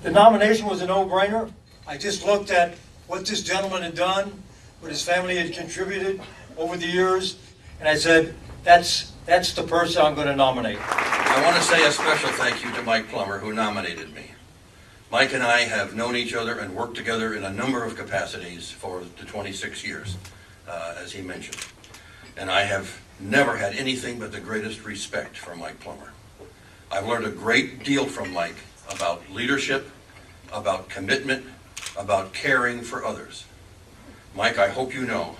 The nomination was a no-brainer. I just looked at what this gentleman had done, what his family had contributed over the years, and I said, that's the person I'm going to nominate. I want to say a special thank you to Mike Plummer, who nominated me. Mike and I have known each other and worked together in a number of capacities for the 26 years, as he mentioned. And I have never had anything but the greatest respect for Mike Plummer. I've learned a great deal from Mike about leadership, about commitment, about caring for others. Mike, I hope you know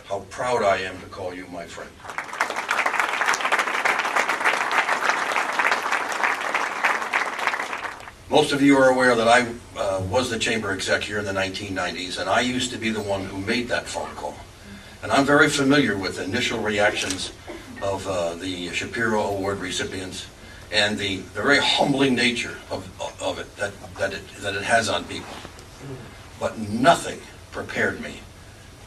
how proud I am to call you my friend. Most of you are aware that I was the chamber exec here in the 1990s, and I used to be the one who made that phone call. And I'm very familiar with the initial reactions of the Shapiro Award recipients and the very humbling nature of it that it has on people. But nothing prepared me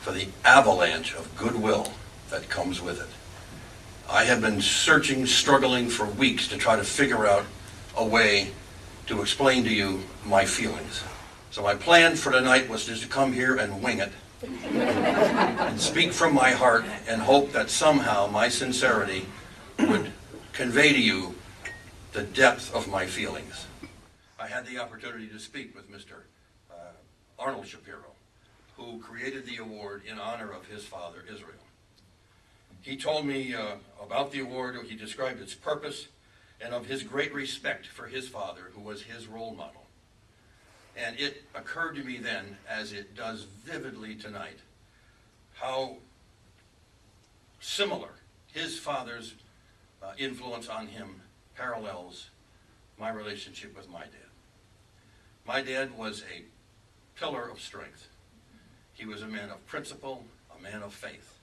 for the avalanche of goodwill that comes with it. I have been searching, struggling for weeks to try to figure out a way to explain to you my feelings. So my plan for tonight was just to come here and wing it and speak from my heart and hope that somehow my sincerity would convey to you the depth of my feelings. I had the opportunity to speak with Mr. Arnold Shapiro, who created the award in honor of his father, Israel. He told me about the award. He described its purpose and of his great respect for his father, who was his role model. And it occurred to me then, as it does vividly tonight, how similar his father's influence on him parallels my relationship with my dad. My dad was a pillar of strength. He was a man of principle, a man of faith.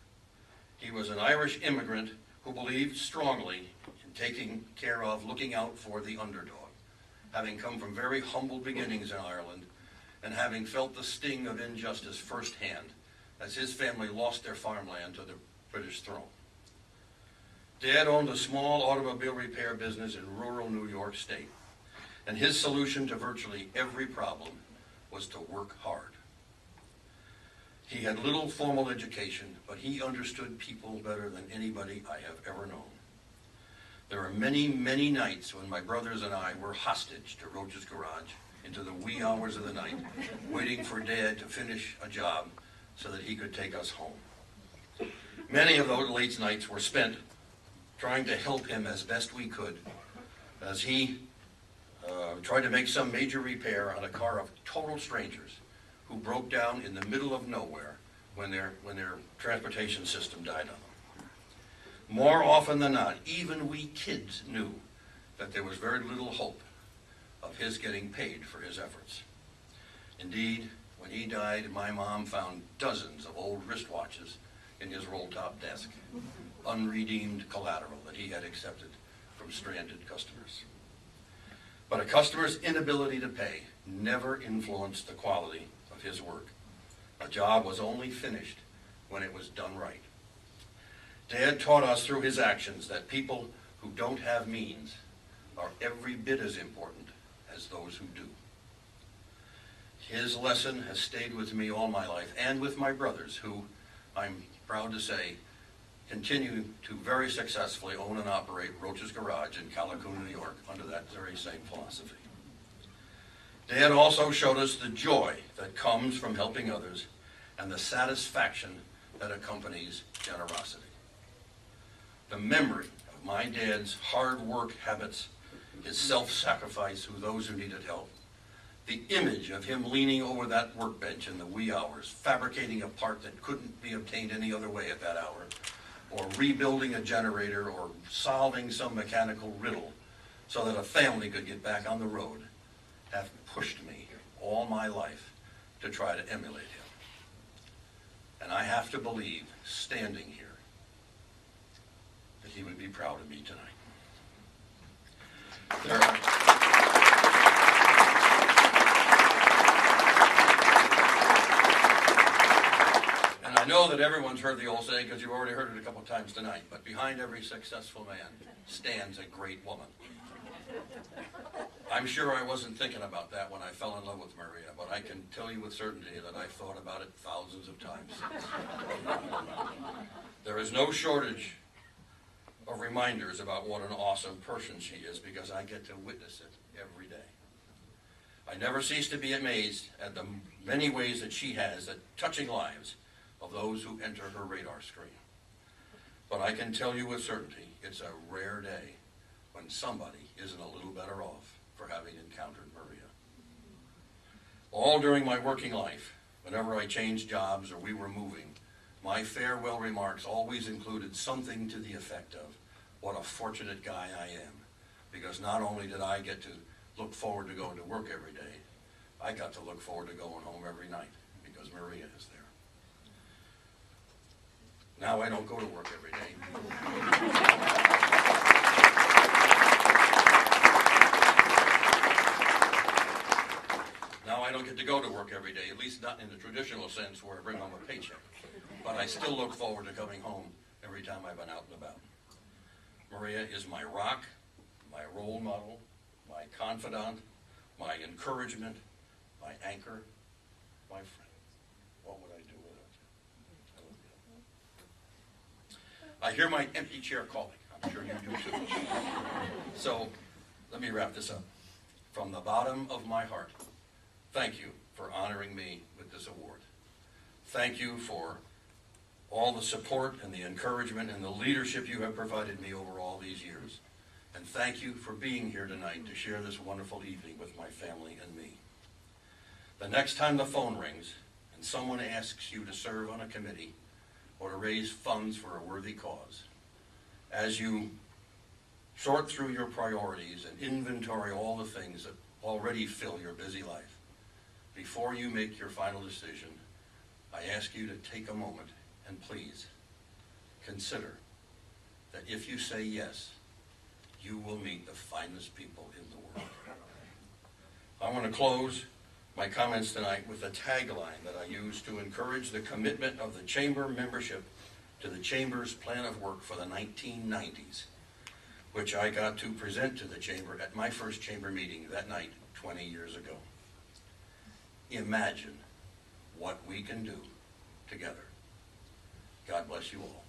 He was an Irish immigrant who believed strongly in taking care of, looking out for the underdog, having come from very humble beginnings in Ireland and having felt the sting of injustice firsthand as his family lost their farmland to the British throne. Dad owned a small automobile repair business in rural New York State, and his solution to virtually every problem was to work hard. He had little formal education, but he understood people better than anybody I have ever known. There were many, many nights when my brothers and I were hostage to Roche's garage into the wee hours of the night, waiting for Dad to finish a job so that he could take us home. Many of those late nights were spent trying to help him as best we could as he tried to make some major repair on a car of total strangers who broke down in the middle of nowhere when their transportation system died on them. More often than not, even we kids knew that there was very little hope of his getting paid for his efforts. Indeed, when he died, my mom found dozens of old wristwatches in his roll-top desk, unredeemed collateral that he had accepted from stranded customers. But a customer's inability to pay never influenced the quality of his work. A job was only finished when it was done right. Dad taught us through his actions that people who don't have means are every bit as important as those who do. His lesson has stayed with me all my life, and with my brothers, who, I'm proud to say, continue to very successfully own and operate Roche's Garage in Callicoon, New York, under that very same philosophy. Dad also showed us the joy that comes from helping others and the satisfaction that accompanies generosity. The memory of my dad's hard work habits, his self-sacrifice with those who needed help, the image of him leaning over that workbench in the wee hours, fabricating a part that couldn't be obtained any other way at that hour, or rebuilding a generator, or solving some mechanical riddle so that a family could get back on the road, have pushed me all my life to try to emulate him. And I have to believe, standing here, that he would be proud of me tonight. And I know that everyone's heard the old saying because you've already heard it a couple of times tonight, but behind every successful man stands a great woman. I'm sure I wasn't thinking about that when I fell in love with Maria, but I can tell you with certainty that I've thought about it thousands of times since. There is no shortage of reminders about what an awesome person she is because I get to witness it every day. I never cease to be amazed at the many ways that she has at touching lives of those who enter her radar screen. But I can tell you with certainty, it's a rare day when somebody isn't a little better off for having encountered Maria. All during my working life, whenever I changed jobs or we were moving, my farewell remarks always included something to the effect of, what a fortunate guy I am, because not only did I get to look forward to going to work every day, I got to look forward to going home every night because Maria is there. Now I don't go to work every day. Now I don't get to go to work every day, at least not in the traditional sense where I bring home a paycheck. But I still look forward to coming home every time I've been out and about. Maria is my rock, my role model, my confidant, my encouragement, my anchor, my friend. What would I do without you? I hear my empty chair calling. I'm sure you do too. So let me wrap this up. From the bottom of my heart, thank you for honoring me with this award. Thank you for all the support and the encouragement and the leadership you have provided me over all these years. And thank you for being here tonight to share this wonderful evening with my family and me. The next time the phone rings and someone asks you to serve on a committee or to raise funds for a worthy cause, as you sort through your priorities and inventory all the things that already fill your busy life, before you make your final decision, I ask you to take a moment and please consider that if you say yes, you will meet the finest people in the world. I want to close my comments tonight with a tagline that I use to encourage the commitment of the Chamber membership to the Chamber's plan of work for the 1990s, which I got to present to the Chamber at my first Chamber meeting that night 20 years ago. Imagine what we can do together. God bless you all.